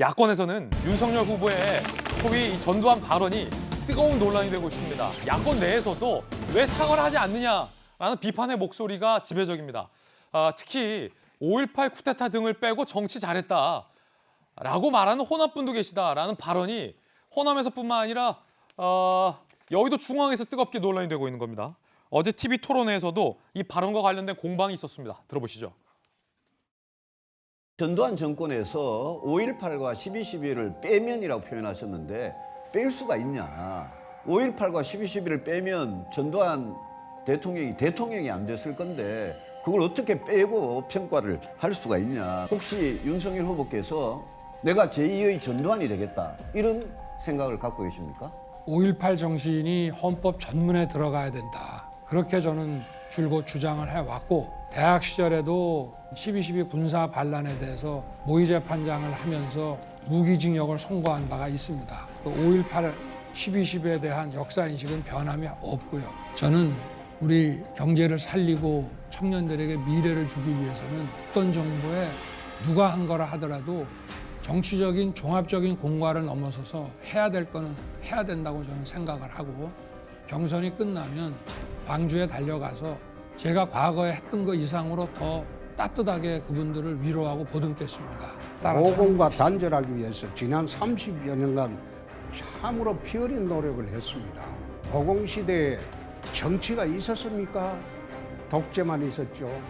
야권에서는 윤석열 후보의 소위 전두환 발언이 뜨거운 논란이 되고 있습니다. 야권 내에서도 왜 사과를 하지 않느냐라는 비판의 목소리가 지배적입니다. 특히 5.18 쿠데타 등을 빼고 정치 잘했다라고 말하는 호남분도 계시다라는 발언이 호남에서뿐만 아니라 여의도 중앙에서 뜨겁게 논란이 되고 있는 겁니다. 어제 TV 토론회에서도 이 발언과 관련된 공방이 있었습니다. 들어보시죠. 전두환 정권에서 5.18과 12.12를 빼면이라고 표현하셨는데 뺄 수가 있냐. 5.18과 12.12를 빼면 전두환 대통령이 안 됐을 건데 그걸 어떻게 빼고 평가를 할 수가 있냐. 혹시 윤석열 후보께서 내가 제2의 전두환이 되겠다 이런 생각을 갖고 계십니까? 5.18 정신이 헌법 전문에 들어가야 된다. 그렇게 저는 줄곧 주장을 해왔고 대학 시절에도 12.12 군사 반란에 대해서 모의재판장을 하면서 무기징역을 선고한 바가 있습니다. 5.18, 12.12에 대한 역사인식은 변함이 없고요. 저는 우리 경제를 살리고 청년들에게 미래를 주기 위해서는 어떤 정부에 누가 한 거라 하더라도 정치적인 종합적인 공과를 넘어서서 해야 될 거는 해야 된다고 저는 생각을 하고 경선이 끝나면 광주에 달려가서 제가 과거에 했던 것 이상으로 더 따뜻하게 그분들을 위로하고 보듬겠습니다. 오공과 단절하기 위해서 지난 30여 년간 참으로 피 어린 노력을 했습니다. 오공시대에 정치가 있었습니까? 독재만 있었죠.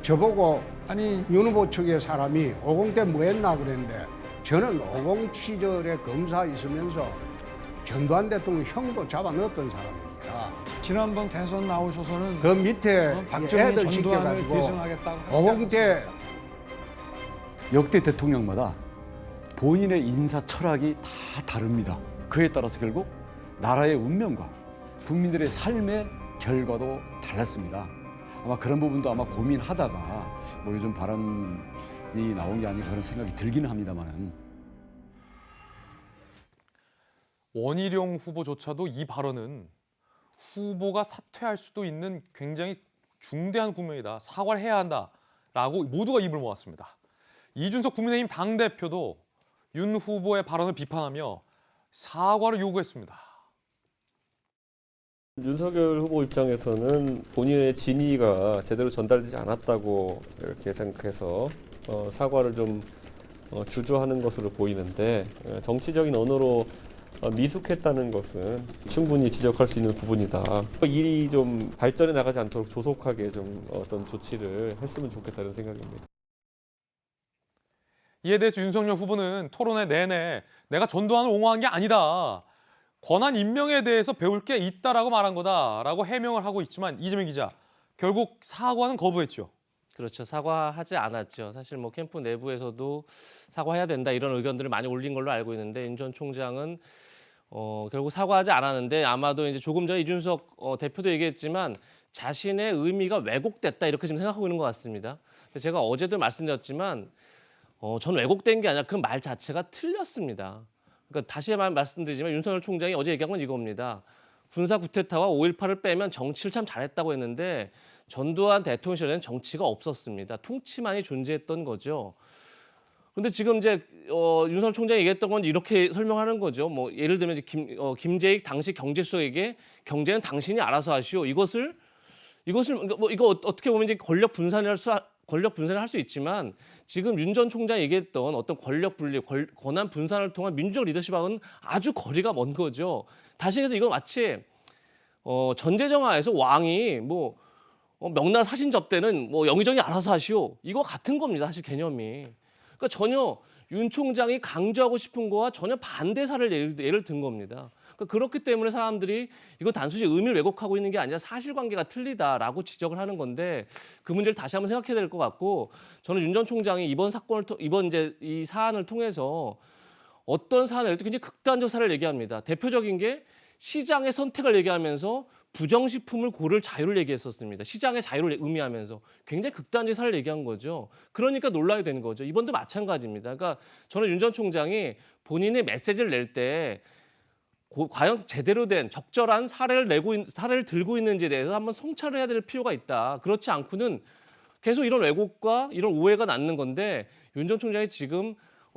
저보고 아니 윤 후보 측의 사람이 오공 때 뭐 했나 그랬는데 저는 오공 시절에 검사 있으면서 전두환 대통령 형도 잡아 넣었던 사람입니다. 지난번 대선 나오셔서는 그 밑에 박정희 애들 전두환을 시켜가지고 계승하겠다고 하시지 오공 때 않았습니까? 역대 대통령마다 본인의 인사 철학이 다 다릅니다. 그에 따라서 결국 나라의 운명과 국민들의 삶의 결과도 달랐습니다. 아마 그런 부분도 아마 고민하다가 뭐 요즘 발언이 나온 게 아닌가 그런 생각이 들기는 합니다만은. 원희룡 후보조차도 이 발언은 후보가 사퇴할 수도 있는 굉장히 중대한 국면이다. 사과를 해야 한다라고 모두가 입을 모았습니다. 이준석 국민의힘 당대표도 윤 후보의 발언을 비판하며 사과를 요구했습니다. 윤석열 후보 입장에서는 본인의 진의가 제대로 전달되지 않았다고 이렇게 생각해서 사과를 좀 주저하는 것으로 보이는데 정치적인 언어로 미숙했다는 것은 충분히 지적할 수 있는 부분이다. 일이 좀 발전해 나가지 않도록 조속하게 좀 어떤 조치를 했으면 좋겠다는 생각입니다. 이에 대해서 윤석열 후보는 토론회 내내 내가 전두환을 옹호한 게 아니다. 권한 임명에 대해서 배울 게 있다라고 말한 거다라고 해명을 하고 있지만 이재명 기자, 결국 사과는 거부했죠. 그렇죠. 사과하지 않았죠. 사실 뭐 캠프 내부에서도 사과해야 된다 이런 의견들을 많이 올린 걸로 알고 있는데 윤 전 총장은 결국 사과하지 않았는데 아마도 이제 조금 전에 이준석 대표도 얘기했지만 자신의 의미가 왜곡됐다 이렇게 지금 생각하고 있는 것 같습니다. 제가 어제도 말씀드렸지만 저는 왜곡된 게 아니라 그 말 자체가 틀렸습니다. 그러니까 다시 말씀드리지만 윤석열 총장이 어제 얘기한 건 이겁니다. 군사 쿠데타와 5.18을 빼면 정치를 참 잘했다고 했는데 전두환 대통령 시절에는 정치가 없었습니다. 통치만이 존재했던 거죠. 그런데 지금 이제 윤석열 총장이 얘기했던 건 이렇게 설명하는 거죠. 뭐 예를 들면 이제 김재익 당시 경제수석에게 경제는 당신이 알아서 하시오. 이것을 뭐 이거 어떻게 보면 이제 권력 분산을 할 수 있지만 지금 윤 전 총장이 얘기했던 어떤 권력 분리, 권한 분산을 통한 민주적 리더십하고는 아주 거리가 먼 거죠. 다시 해서 이건 마치 전제정하에서 왕이 뭐 명나라 사신 접대는 뭐 영의정이 알아서 하시오. 이거 같은 겁니다. 사실 개념이. 그러니까 전혀 윤 총장이 강조하고 싶은 거와 전혀 반대 사례를 예를 든 겁니다. 그러니까 그렇기 때문에 사람들이 이건 단순히 의미를 왜곡하고 있는 게 아니라 사실관계가 틀리다라고 지적을 하는 건데 그 문제를 다시 한번 생각해야 될 것 같고 저는 윤 전 총장이 이번 이제 이 사안을 통해서 어떤 사안을 굉장히 극단적 사례를 얘기합니다. 대표적인 게 시장의 선택을 얘기하면서 부정식품을 고를 자유를 얘기했었습니다. 시장의 자유를 의미하면서 굉장히 극단적인 사례를 얘기한 거죠. 그러니까 논란이 되는 거죠. 이번도 마찬가지입니다. 그러니까 저는 윤 전 총장이 본인의 메시지를 낼 때 과연 제대로 된 적절한 사례를 들고 있는지에 대해서 한번 성찰을 해야 될 필요가 있다. 그렇지 않고는 계속 이런 왜곡과 이런 오해가 낳는 건데 윤 전 총장이 지금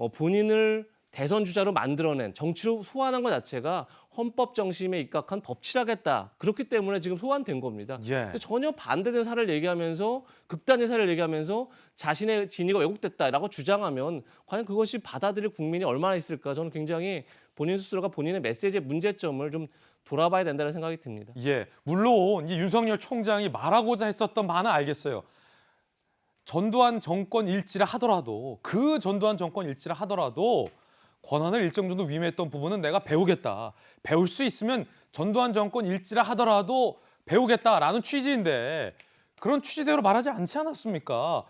본인을 대선 주자로 만들어낸 정치로 소환한 것 자체가 헌법 정신에 입각한 법치라겠다. 그렇기 때문에 지금 소환된 겁니다. 예. 근데 전혀 반대된 사례를 얘기하면서 극단의 사례를 얘기하면서 자신의 진위가 왜곡됐다라고 주장하면 과연 그것이 받아들일 국민이 얼마나 있을까? 저는 굉장히 본인 스스로가 본인의 메시지의 문제점을 좀 돌아봐야 된다는 생각이 듭니다. 예, 물론 이 윤석열 총장이 말하고자 했었던 바는 알겠어요. 전두환 정권 일지라 하더라도 그 전두환 정권 일지라 하더라도 권한을 일정 정도 위임했던 부분은 내가 배우겠다. 배울 수 있으면 전두환 정권 일지라 하더라도 배우겠다라는 취지인데 그런 취지대로 말하지 않지 않았습니까?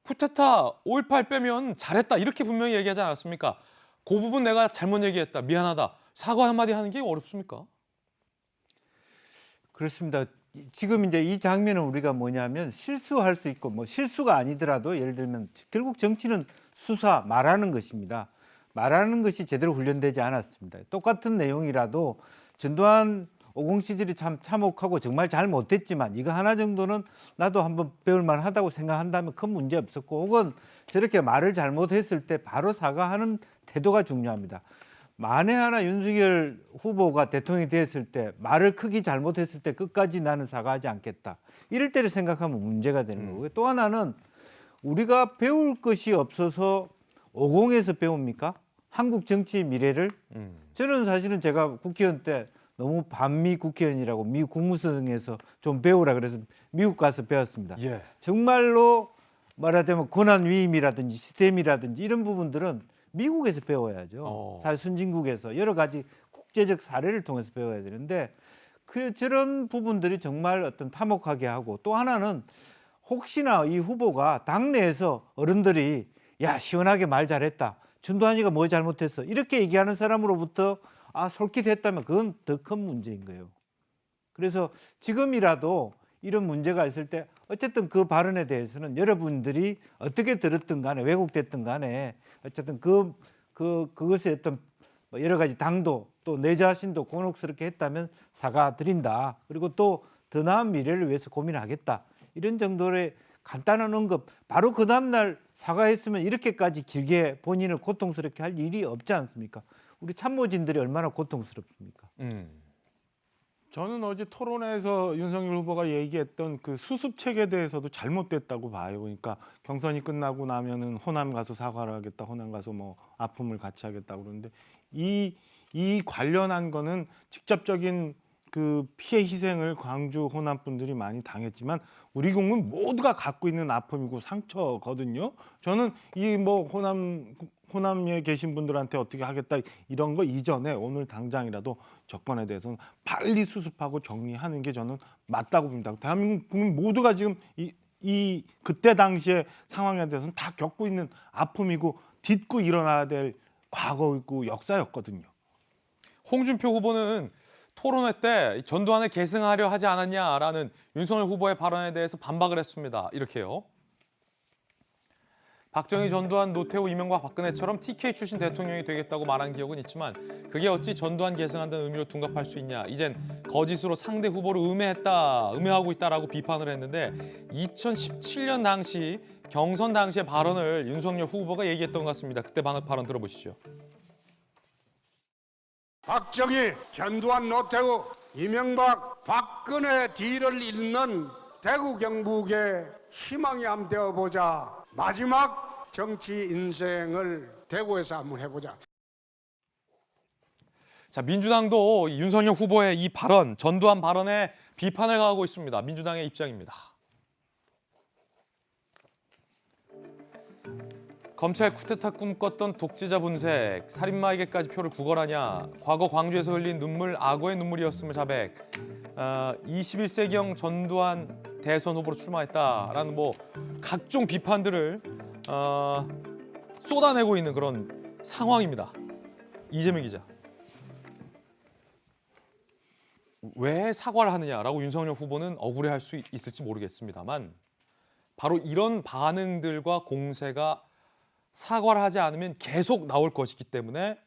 쿠데타 5.18 빼면 잘했다 이렇게 분명히 얘기하지 않았습니까? 그 부분 내가 잘못 얘기했다. 미안하다. 사과 한마디 하는 게 어렵습니까? 그렇습니다. 지금 이제 이 장면은 우리가 뭐냐면 실수할 수 있고 뭐 실수가 아니더라도 예를 들면 결국 정치는 수사, 말하는 것입니다. 말하는 것이 제대로 훈련되지 않았습니다. 똑같은 내용이라도 전두환 50 시절이 참 참혹하고 정말 잘 못했지만 이거 하나 정도는 나도 한번 배울 만하다고 생각한다면 큰 문제 없었고 혹은 저렇게 말을 잘못했을 때 바로 사과하는 태도가 중요합니다. 만에 하나 윤석열 후보가 대통령이 됐을 때 말을 크게 잘못했을 때 끝까지 나는 사과하지 않겠다. 이럴 때를 생각하면 문제가 되는 거고요. 또 하나는 우리가 배울 것이 없어서 50에서 배웁니까? 한국 정치의 미래를? 저는 사실은 제가 국회의원 때 너무 반미 국회의원이라고 미국 국무성에서 좀 배우라 그래서 미국 가서 배웠습니다. 예. 정말로 말하자면 권한 위임이라든지 시스템이라든지 이런 부분들은 미국에서 배워야죠. 사실 선진국에서 여러 가지 국제적 사례를 통해서 배워야 되는데 저런 부분들이 정말 어떤 타목하게 하고 또 하나는 혹시나 이 후보가 당내에서 어른들이 야 시원하게 말 잘했다. 전두환이가 뭐 잘못했어. 이렇게 얘기하는 사람으로부터 솔깃했다면 그건 더 큰 문제인 거예요. 그래서 지금이라도 이런 문제가 있을 때 어쨌든 그 발언에 대해서는 여러분들이 어떻게 들었든 간에 왜곡됐든 간에 어쨌든 그것에 어떤 여러 가지 당도 또 내 자신도 곤혹스럽게 했다면 사과드린다. 그리고 또 더 나은 미래를 위해서 고민하겠다. 이런 정도의 간단한 언급. 바로 그 다음날 사과했으면 이렇게까지 길게 본인을 고통스럽게 할 일이 없지 않습니까? 우리 참모진들이 얼마나 고통스럽습니까? 저는 어제 토론회에서 윤석열 후보가 얘기했던 그 수습책에 대해서도 잘못됐다고 봐요. 그러니까 경선이 끝나고 나면은 호남 가서 사과를 하겠다, 호남 가서 뭐 아픔을 같이 하겠다 그러는데 이 관련한 거는 직접적인 그 피해 희생을 광주 호남 분들이 많이 당했지만 우리 국민 모두가 갖고 있는 아픔이고 상처거든요. 저는 이 뭐 호남에 계신 분들한테 어떻게 하겠다 이런 거 이전에 오늘 당장이라도 정권에 대해서는 빨리 수습하고 정리하는 게 저는 맞다고 봅니다. 대한민국 국민 모두가 지금 이 그때 당시의 상황에 대해서는 다 겪고 있는 아픔이고 딛고 일어나야 될 과거이고 역사였거든요. 홍준표 후보는 토론회 때 전두환을 계승하려 하지 않았냐라는 윤석열 후보의 발언에 대해서 반박을 했습니다. 이렇게요. 박정희, 전두환, 노태우, 이명박, 박근혜처럼 TK 출신 대통령이 되겠다고 말한 기억은 있지만 그게 어찌 전두환 계승한다는 의미로 둔갑할 수 있냐. 이젠 거짓으로 상대 후보를 음해하고 있다라고 비판을 했는데 2017년 당시 경선 당시의 발언을 윤석열 후보가 얘기했던 것 같습니다. 그때 발언 들어보시죠. 박정희, 전두환, 노태우, 이명박, 박근혜 뒤를 잇는 대구 경북의 희망이 한번 되어보자. 마지막 정치 인생을 대구에서 한번 해보자. 자, 민주당도 윤석열 후보의 이 발언, 전두환 발언에 비판을 가하고 있습니다. 민주당의 입장입니다. 검찰 쿠데타 꿈꿨던 독재자 분색, 살인마에게까지 표를 구걸하냐, 과거 광주에서 흘린 눈물, 악어의 눈물이었음을 자백, 21세기형 전두환 대선 후보로 출마했다라는 뭐 각종 비판들을 쏟아내고 있는 그런 상황입니다. 이재명 기자. 왜 사과를 하느냐라고 윤석열 후보는 억울해할 수 있을지 모르겠습니다만 바로 이런 반응들과 공세가 사과를 하지 않으면 계속 나올 것이기 때문에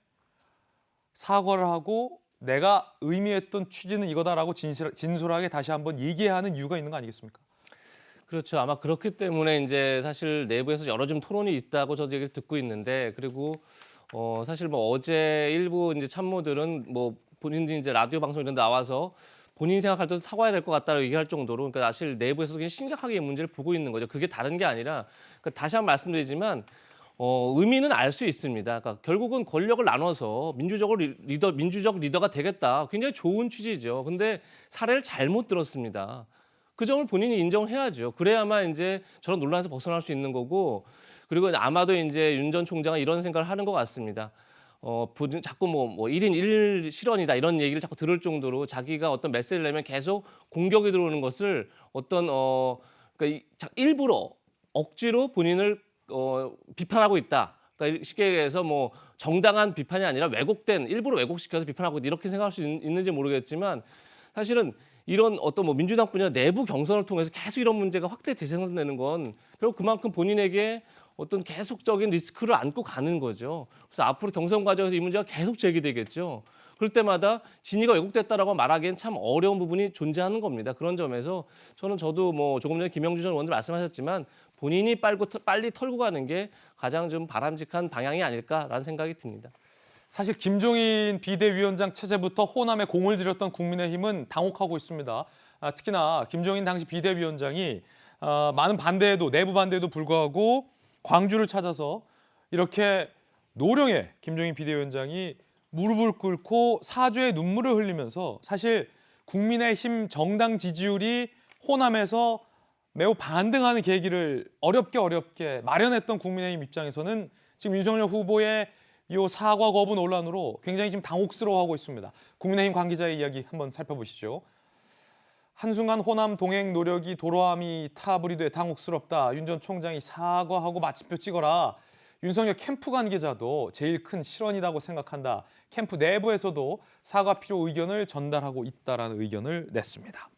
사과를 하고 내가 의미했던 취지는 이거다라고 진솔하게 다시 한번 얘기해야 하는 이유가 있는 거 아니겠습니까? 그렇죠. 아마 그렇기 때문에 이제 사실 내부에서 여러 좀 토론이 있다고 저도 얘기를 듣고 있는데, 그리고 사실 뭐 어제 일부 이제 참모들은 뭐 본인들이 이제 라디오 방송 이런 데 나와서 본인 생각할 때도 사과해야 될 것 같다고 얘기할 정도로, 그러니까 사실 내부에서도 그냥 심각하게 이 문제를 보고 있는 거죠. 그게 다른 게 아니라, 그러니까 다시 한번 말씀드리지만 의미는 알 수 있습니다. 그러니까 결국은 권력을 나눠서 민주적 리더가 되겠다. 굉장히 좋은 취지죠. 근데 사례를 잘못 들었습니다. 그 점을 본인이 인정해야죠. 그래야만 이제 저런 논란에서 벗어날 수 있는 거고, 그리고 아마도 이제 윤 전 총장은 이런 생각을 하는 것 같습니다. 자꾸 뭐 1인 1 실언이다 이런 얘기를 자꾸 들을 정도로 자기가 어떤 메시지를 내면 계속 공격이 들어오는 것을 그러니까 일부러 억지로 본인을 비판하고 있다. 그러니까 쉽게 얘기해서 뭐 정당한 비판이 아니라 일부러 왜곡시켜서 비판하고 있다. 이렇게 생각할 수 있는지 모르겠지만, 사실은 이런 어떤 뭐 민주당뿐이 아니라 내부 경선을 통해서 계속 이런 문제가 확대 재생산되는 건 결국 그만큼 본인에게 어떤 계속적인 리스크를 안고 가는 거죠. 그래서 앞으로 경선 과정에서 이 문제가 계속 제기되겠죠. 그럴 때마다 진위가 왜곡됐다라고 말하기엔 참 어려운 부분이 존재하는 겁니다. 그런 점에서 저도 뭐 조금 전에 김영주 전 의원도 말씀하셨지만 본인이 빨리 털고 가는 게 가장 좀 바람직한 방향이 아닐까라는 생각이 듭니다. 사실 김종인 비대위원장 체제부터 호남에 공을 들였던 국민의힘은 당혹하고 있습니다. 특히나 김종인 당시 비대위원장이 많은 반대에도, 내부 반대에도 불구하고 광주를 찾아서 이렇게 노령의 김종인 비대위원장이 무릎을 꿇고 사죄의 눈물을 흘리면서 사실 국민의힘 정당 지지율이 호남에서 매우 반등하는 계기를 어렵게 마련했던 국민의힘 입장에서는 지금 윤석열 후보의 이 사과 거부 논란으로 굉장히 지금 당혹스러워하고 있습니다. 국민의힘 관계자의 이야기 한번 살펴보시죠. 한순간 호남 동행 노력이 도로함이 타불이 돼 당혹스럽다. 윤 전 총장이 사과하고 마침표 찍어라. 윤석열 캠프 관계자도 제일 큰 실언이라고 생각한다. 캠프 내부에서도 사과 필요 의견을 전달하고 있다라는 의견을 냈습니다.